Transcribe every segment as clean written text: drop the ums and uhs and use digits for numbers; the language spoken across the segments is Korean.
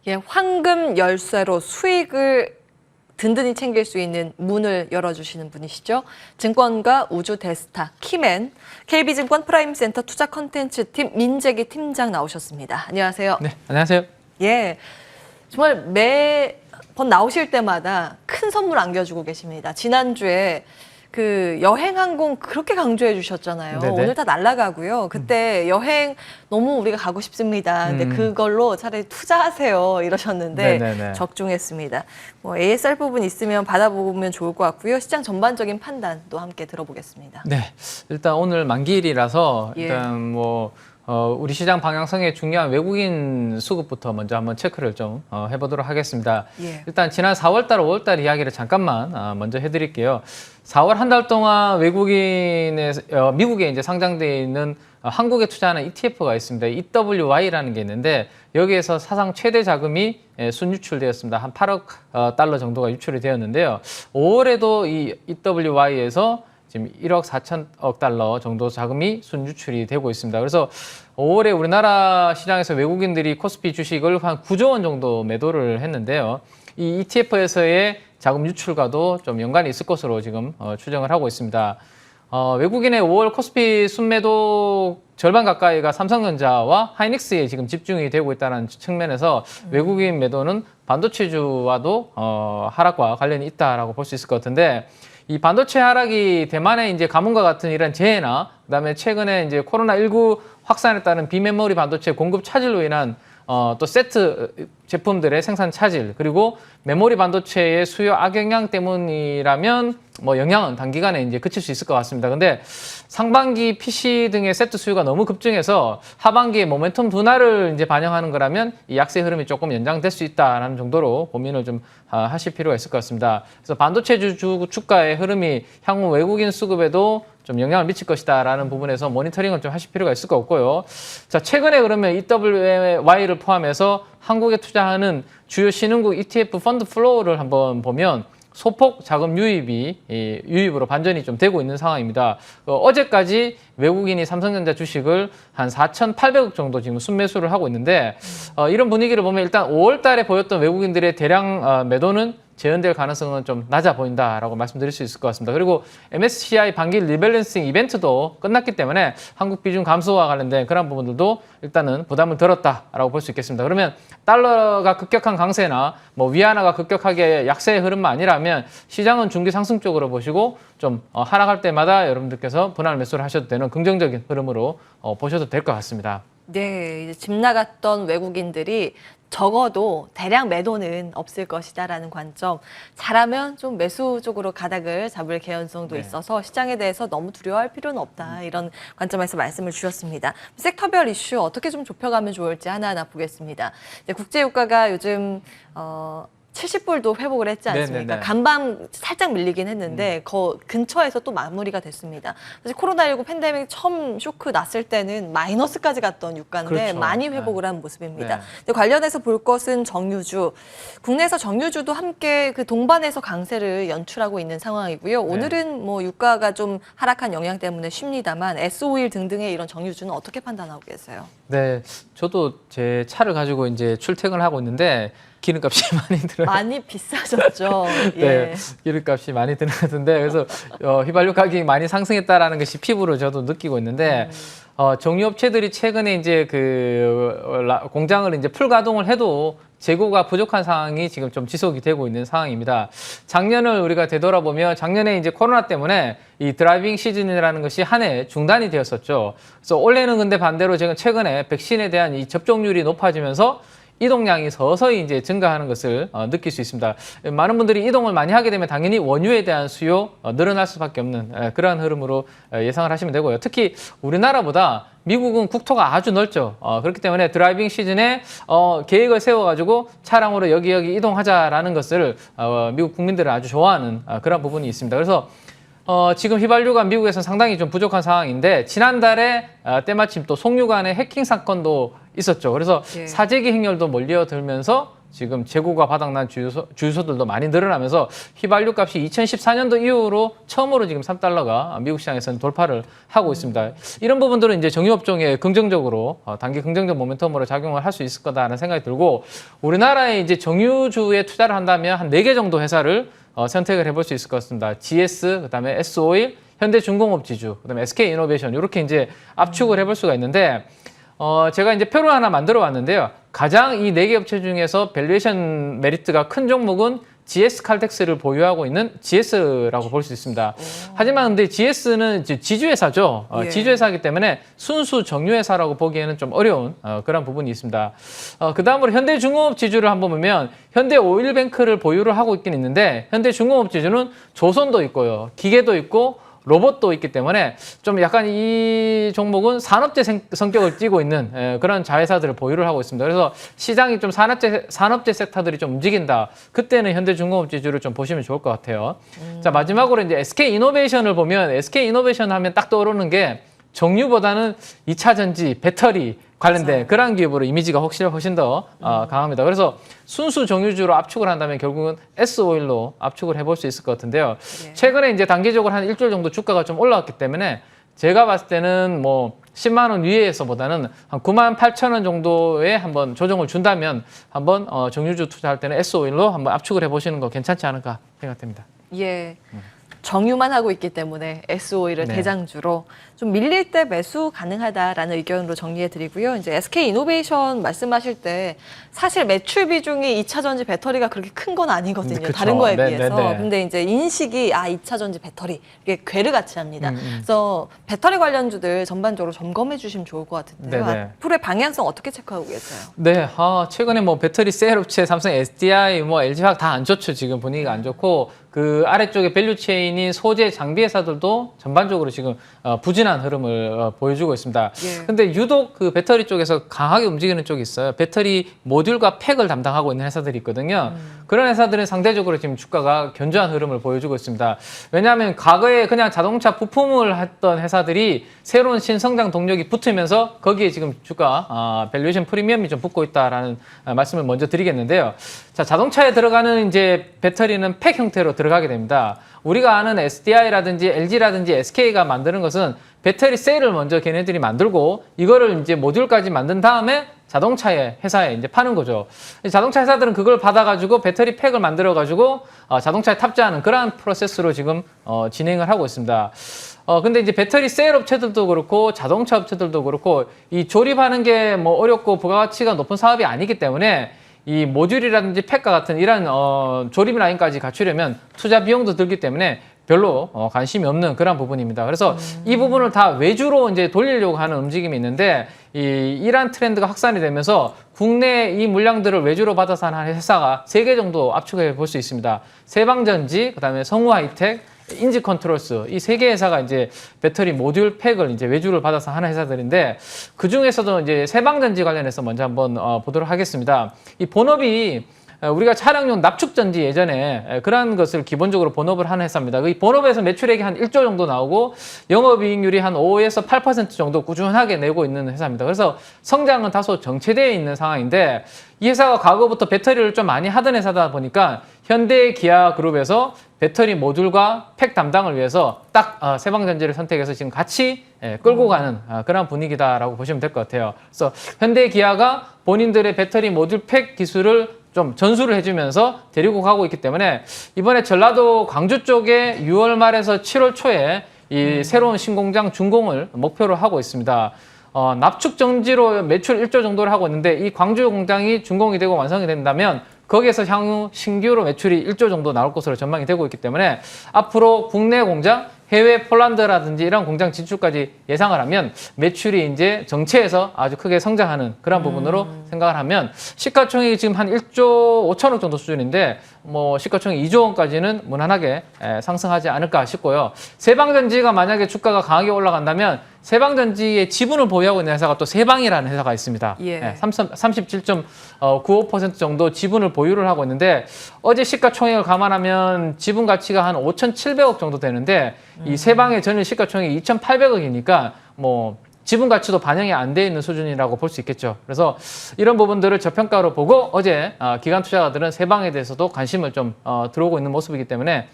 예, 황금 열쇠로 수익을 든든히 챙길 수 있는 문을 열어주시는 분이시죠. 증권가 우주 대스타 키맨, KB증권 프라임센터 투자 컨텐츠팀 민재기 팀장 나오셨습니다. 안녕하세요. 네, 안녕하세요. 예, 정말 매번 나오실 때마다 큰 선물 안겨주고 계십니다. 지난주에 그 여행 항공 그렇게 강조해 주셨잖아요. 네네. 오늘 다 날아가고요. 그때 여행 너무 우리가 가고 싶습니다. 근데 그걸로 차라리 투자하세요 이러셨는데 네네네. 적중했습니다. 뭐 ASR 부분 있으면 받아보면 좋을 것 같고요. 시장 전반적인 판단도 함께 들어보겠습니다. 네, 일단 오늘 만기일이라서 예. 일단 우리 시장 방향성에 중요한 외국인 수급부터 먼저 한번 체크를 좀 해보도록 하겠습니다. 예. 일단 지난 4월달, 5월달 이야기를 잠깐만 먼저 해드릴게요. 4월 한 달 동안 미국에 이제 상장되어 있는 한국에 투자하는 ETF가 있습니다. EWY라는 게 있는데 여기에서 사상 최대 자금이 순유출되었습니다. 한 8억 달러 정도가 유출이 되었는데요. 5월에도 이 EWY에서 지금 1억 4천억 달러 정도 자금이 순유출이 되고 있습니다. 그래서 5월에 우리나라 시장에서 외국인들이 코스피 주식을 한 9조 원 정도 매도를 했는데요. 이 ETF에서의 자금 유출과도 좀 연관이 있을 것으로 지금 추정을 하고 있습니다. 외국인의 5월 코스피 순매도 절반 가까이가 삼성전자와 하이닉스에 지금 집중이 되고 있다는 측면에서 외국인 매도는 반도체주와도 하락과 관련이 있다라고 볼 수 있을 것 같은데, 이 반도체 하락이 대만의 이제 가뭄과 같은 이런 재해나 그다음에 최근에 이제 코로나19 확산에 따른 비메모리 반도체 공급 차질로 인한 또 세트 제품들의 생산 차질, 그리고 메모리 반도체의 수요 악영향 때문이라면 뭐 영향은 단기간에 이제 그칠 수 있을 것 같습니다. 근데 상반기 PC 등의 세트 수요가 너무 급증해서 하반기에 모멘텀 둔화를 이제 반영하는 거라면 이 약세 흐름이 조금 연장될 수 있다라는 정도로 고민을 좀 하실 필요가 있을 것 같습니다. 그래서 반도체 주가의 흐름이 향후 외국인 수급에도 좀 영향을 미칠 것이다라는 부분에서 모니터링을 좀 하실 필요가 있을 것 같고요. 자, 최근에 그러면 EWY를 포함해서 한국에 투자하는 주요 신흥국 ETF 펀드 플로우를 한번 보면 소폭 자금 유입으로 반전이 좀 되고 있는 상황입니다. 어제까지 외국인이 삼성전자 주식을 한 4,800억 정도 지금 순매수를 하고 있는데, 이런 분위기를 보면 일단 5월 달에 보였던 외국인들의 대량 매도는 재현될 가능성은 좀 낮아 보인다라고 말씀드릴 수 있을 것 같습니다. 그리고 MSCI 반기 리밸런싱 이벤트도 끝났기 때문에 한국 비중 감소와 관련된 그런 부분들도 일단은 부담을 덜었다라고 볼 수 있겠습니다. 그러면 달러가 급격한 강세나 뭐 위안화가 급격하게 약세의 흐름만 아니라면 시장은 중기 상승 쪽으로 보시고 좀 하락할 때마다 여러분들께서 분할 매수를 하셔도 되는 긍정적인 흐름으로 보셔도 될 것 같습니다. 네, 이제 집 나갔던 외국인들이 적어도 대량 매도는 없을 것이다라는 관점. 잘하면 좀 매수 쪽으로 가닥을 잡을 개연성도 있어서 시장에 대해서 너무 두려워할 필요는 없다. 이런 관점에서 말씀을 주셨습니다. 섹터별 이슈 어떻게 좀 좁혀가면 좋을지 하나하나 보겠습니다. 이제 국제유가가 요즘 70불도 회복을 했지 않습니까? 네네네. 간밤 살짝 밀리긴 했는데 그 근처에서 또 마무리가 됐습니다. 사실 코로나19 팬데믹 처음 쇼크 났을 때는 마이너스까지 갔던 유가인데 그렇죠. 많이 회복을 한 모습입니다. 네. 근데 관련해서 볼 것은 정유주. 국내에서 정유주도 함께 그 동반해서 강세를 연출하고 있는 상황이고요. 오늘은 뭐 유가가 좀 하락한 영향 때문에 쉽니다만 S-오일 등등의 이런 정유주는 어떻게 판단하고 계세요? 네, 저도 제 차를 가지고 이제 출퇴근을 하고 있는데 기름값이 많이 들어요. 많이 비싸졌죠. 네, 기름값이 많이 드는 것 같은데, 그래서 휘발유 가격이 많이 상승했다라는 것이 피부로 저도 느끼고 있는데, 정유업체들이 최근에 이제 공장을 이제 풀 가동을 해도 재고가 부족한 상황이 지금 좀 지속이 되고 있는 상황입니다. 작년을 우리가 되돌아보면 작년에 이제 코로나 때문에 이 드라이빙 시즌이라는 것이 한 해 중단이 되었었죠. 그래서 올해는 근데 반대로 지금 최근에 백신에 대한 이 접종률이 높아지면서 이동량이 서서히 이제 증가하는 것을 느낄 수 있습니다. 많은 분들이 이동을 많이 하게 되면 당연히 원유에 대한 수요 늘어날 수밖에 없는 그러한 흐름으로 예상을 하시면 되고요. 특히 우리나라보다 미국은 국토가 아주 넓죠. 그렇기 때문에 드라이빙 시즌에 계획을 세워가지고 차량으로 여기 이동하자라는 것을 미국 국민들은 아주 좋아하는 그런 부분이 있습니다. 그래서 지금 휘발유가 미국에서는 상당히 좀 부족한 상황인데, 지난달에 때마침 또 송유 간의 해킹 사건도 있었죠. 그래서 사재기 행렬도 몰려들면서 지금 재고가 바닥난 주유소들도 많이 늘어나면서 휘발유 값이 2014년도 이후로 처음으로 지금 3달러가 미국 시장에서는 돌파를 하고 있습니다. 이런 부분들은 이제 정유업종에 긍정적으로 단기 긍정적 모멘텀으로 작용을 할 수 있을 거다라는 생각이 들고, 우리나라에 이제 정유주에 투자를 한다면 한 4개 정도 회사를 선택을 해볼 수 있을 것 같습니다. GS, 그다음에 S-오일, 현대중공업지주, 그다음에 SK이노베이션 이렇게 이제 압축을 해볼 수가 있는데, 제가 이제 표를 하나 만들어 왔는데요. 가장 이 4개 업체 중에서 밸류에이션 메리트가 큰 종목은 GS 칼텍스를 보유하고 있는 GS라고 볼 수 있습니다. 하지만 근데 GS는 이제 지주회사죠. 예. 지주회사이기 때문에 순수 정유회사라고 보기에는 좀 어려운 그런 부분이 있습니다. 그 다음으로 현대중공업 지주를 한번 보면 현대오일뱅크를 보유를 하고 있긴 있는데, 현대중공업 지주는 조선도 있고요, 기계도 있고 로봇도 있기 때문에 좀 약간 이 종목은 산업재 성격을 띠고 있는 그런 자회사들을 보유를 하고 있습니다. 그래서 시장이 좀 산업재 섹터들이 좀 움직인다. 그때는 현대중공업 지주를 좀 보시면 좋을 것 같아요. 자, 마지막으로 이제 SK이노베이션을 보면, SK이노베이션 하면 딱 떠오르는 게 정유보다는 2차 전지, 배터리 관련된 그런 기업으로 이미지가 훨씬 더 강합니다. 그래서 순수 정유주로 압축을 한다면 결국은 S-오일로 압축을 해볼 수 있을 것 같은데요. 예. 최근에 이제 단기적으로 한 일주일 정도 주가가 좀 올라왔기 때문에 제가 봤을 때는 뭐 10만 원 위에서보다는 한 9만 8천 원 정도에 한번 조정을 준다면 한번 정유주 투자할 때는 S-오일로 한번 압축을 해보시는 거 괜찮지 않을까 생각됩니다. 예. 정유만 하고 있기 때문에 S-오일을 네. 대장주로 좀 밀릴 때 매수 가능하다라는 의견으로 정리해 드리고요. 이제 SK이노베이션 말씀하실 때 사실 매출 비중이 2차 전지 배터리가 그렇게 큰 건 아니거든요. 그쵸. 다른 거에 네, 비해서. 네, 네. 근데 이제 인식이 2차 전지 배터리 이게 괴르같이 합니다. 그래서 배터리 관련주들 전반적으로 점검해 주시면 좋을 것 같은데요. 네, 네. 앞으로의 방향성 어떻게 체크하고 계세요? 네, 최근에 뭐 배터리 셀 업체 삼성 SDI, 뭐 LG화학 다 안 좋죠. 지금 분위기가 안 좋고, 그 아래쪽에 밸류 체인인 소재 장비 회사들도 전반적으로 지금 부진한 흐름을 보여주고 있습니다. 예. 근데 유독 그 배터리 쪽에서 강하게 움직이는 쪽이 있어요. 배터리 모듈과 팩을 담당하고 있는 회사들이 있거든요. 그런 회사들은 상대적으로 지금 주가가 견조한 흐름을 보여주고 있습니다. 왜냐하면 과거에 그냥 자동차 부품을 했던 회사들이 새로운 신성장 동력이 붙으면서 거기에 지금 주가 밸류에이션 프리미엄이 좀 붙고 있다라는 말씀을 먼저 드리겠는데요. 자, 자동차에 들어가는 이제 배터리는 팩 형태로 들어가게 됩니다. 우리가 아는 SDI라든지 LG라든지 SK가 만드는 것은 배터리 셀을 먼저 걔네들이 만들고 이거를 이제 모듈까지 만든 다음에 자동차의 회사에 이제 파는 거죠. 자동차 회사들은 그걸 받아가지고 배터리 팩을 만들어가지고 자동차에 탑재하는 그러한 프로세스로 지금 진행을 하고 있습니다. 근데 이제 배터리 셀 업체들도 그렇고 자동차 업체들도 그렇고 이 조립하는 게 뭐 어렵고 부가가치가 높은 사업이 아니기 때문에 이 모듈이라든지 팩과 같은 이런 조립 라인까지 갖추려면 투자 비용도 들기 때문에 별로 관심이 없는 그런 부분입니다. 그래서 이 부분을 다 외주로 이제 돌리려고 하는 움직임이 있는데, 이러한 트렌드가 확산이 되면서 국내 이 물량들을 외주로 받아서 하는 회사가 3개 정도 압축해 볼 수 있습니다. 세방전지, 그다음에 성우하이텍, 인지컨트롤스, 이 3개 회사가 이제 배터리 모듈 팩을 이제 외주를 받아서 하는 회사들인데, 그 중에서도 이제 세방전지 관련해서 먼저 한번 보도록 하겠습니다. 이 본업이 우리가 차량용 납축전지 예전에 그러한 것을 기본적으로 본업을 하는 회사입니다. 이 본업에서 매출액이 한 1조 정도 나오고 영업이익률이 한 5에서 8% 정도 꾸준하게 내고 있는 회사입니다. 그래서 성장은 다소 정체되어 있는 상황인데, 이 회사가 과거부터 배터리를 좀 많이 하던 회사다 보니까 현대기아그룹에서 배터리 모듈과 팩 담당을 위해서 딱 세방전지를 선택해서 지금 같이 끌고 가는 그런 분위기다라고 보시면 될 것 같아요. 그래서 현대기아가 본인들의 배터리 모듈 팩 기술을 좀 전수를 해주면서 데리고 가고 있기 때문에 이번에 전라도 광주 쪽에 6월 말에서 7월 초에 이 새로운 신공장 준공을 목표로 하고 있습니다. 납축 정지로 매출 1조 정도를 하고 있는데, 이 광주 공장이 준공이 되고 완성이 된다면 거기에서 향후 신규로 매출이 1조 정도 나올 것으로 전망이 되고 있기 때문에 앞으로 국내 공장, 해외 폴란드라든지 이런 공장 진출까지 예상을 하면 매출이 이제 정체에서 아주 크게 성장하는 그런 부분으로 생각을 하면 시가총액이 지금 한 1조 5천억 정도 수준인데, 뭐 시가총액 2조 원까지는 무난하게 상승하지 않을까 싶고요. 세방전지가 만약에 주가가 강하게 올라간다면 세방전지의 지분을 보유하고 있는 회사가 또 세방이라는 회사가 있습니다. 예. 37.95% 정도 지분을 보유를 하고 있는데, 어제 시가총액을 감안하면 지분 가치가 한 5,700억 정도 되는데 이 세방의 전일 시가총액이 2,800억이니까 뭐 지분 가치도 반영이 안 돼 있는 수준이라고 볼 수 있겠죠. 그래서 이런 부분들을 저평가로 보고 어제 기관 투자자들은 세방에 대해서도 관심을 좀 들어오고 있는 모습이기 때문에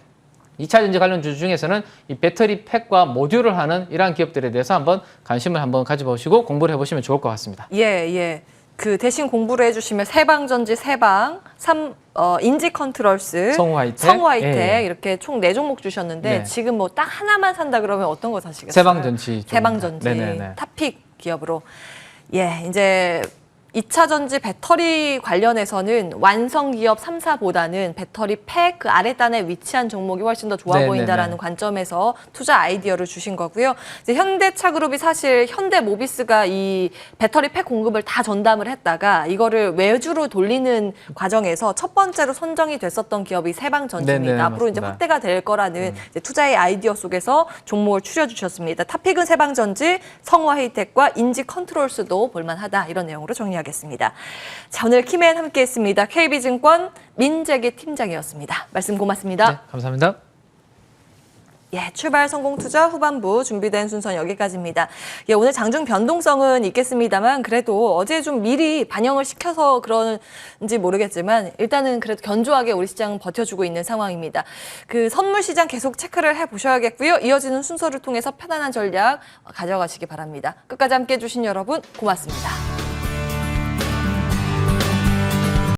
2차 전지 관련주 중에서는 이 배터리 팩과 모듈을 하는 이러한 기업들에 대해서 한번 관심을 한번 가져보시고 공부를 해보시면 좋을 것 같습니다. 예. 그 대신 공부를 해주시면 세방전지 세방, 인지컨트롤스, 성우하이텍 예. 이렇게 총 4종목 주셨는데 네. 지금 뭐 딱 하나만 산다 그러면 어떤 거 사시겠어요? 세방전지. 세방전지. 네네네. 탑픽 기업으로. 예, 이제 2차 전지 배터리 관련해서는 완성 기업 3사보다는 배터리 팩 그 아래단에 위치한 종목이 훨씬 더 좋아 네네네. 보인다라는 관점에서 투자 아이디어를 주신 거고요. 이제 현대차그룹이 사실 현대모비스가 이 배터리 팩 공급을 다 전담을 했다가 이거를 외주로 돌리는 과정에서 첫 번째로 선정이 됐었던 기업이 세방전지입니다. 네네, 앞으로 이제 맞습니다. 확대가 될 거라는 이제 투자의 아이디어 속에서 종목을 추려주셨습니다. 탑픽은 세방전지, 성우하이텍과 인지컨트롤스도 볼만하다 이런 내용으로 정리하겠습니다. 자, 오늘 키맨 함께했습니다. KB증권 민재기 팀장이었습니다. 말씀 고맙습니다. 네, 감사합니다. 예, 출발 성공 투자 후반부 준비된 순서는 여기까지입니다. 예, 오늘 장중 변동성은 있겠습니다만 그래도 어제 좀 미리 반영을 시켜서 그런지 모르겠지만 일단은 그래도 견조하게 우리 시장은 버텨주고 있는 상황입니다. 그 선물 시장 계속 체크를 해보셔야겠고요. 이어지는 순서를 통해서 편안한 전략 가져가시기 바랍니다. 끝까지 함께해 주신 여러분 고맙습니다.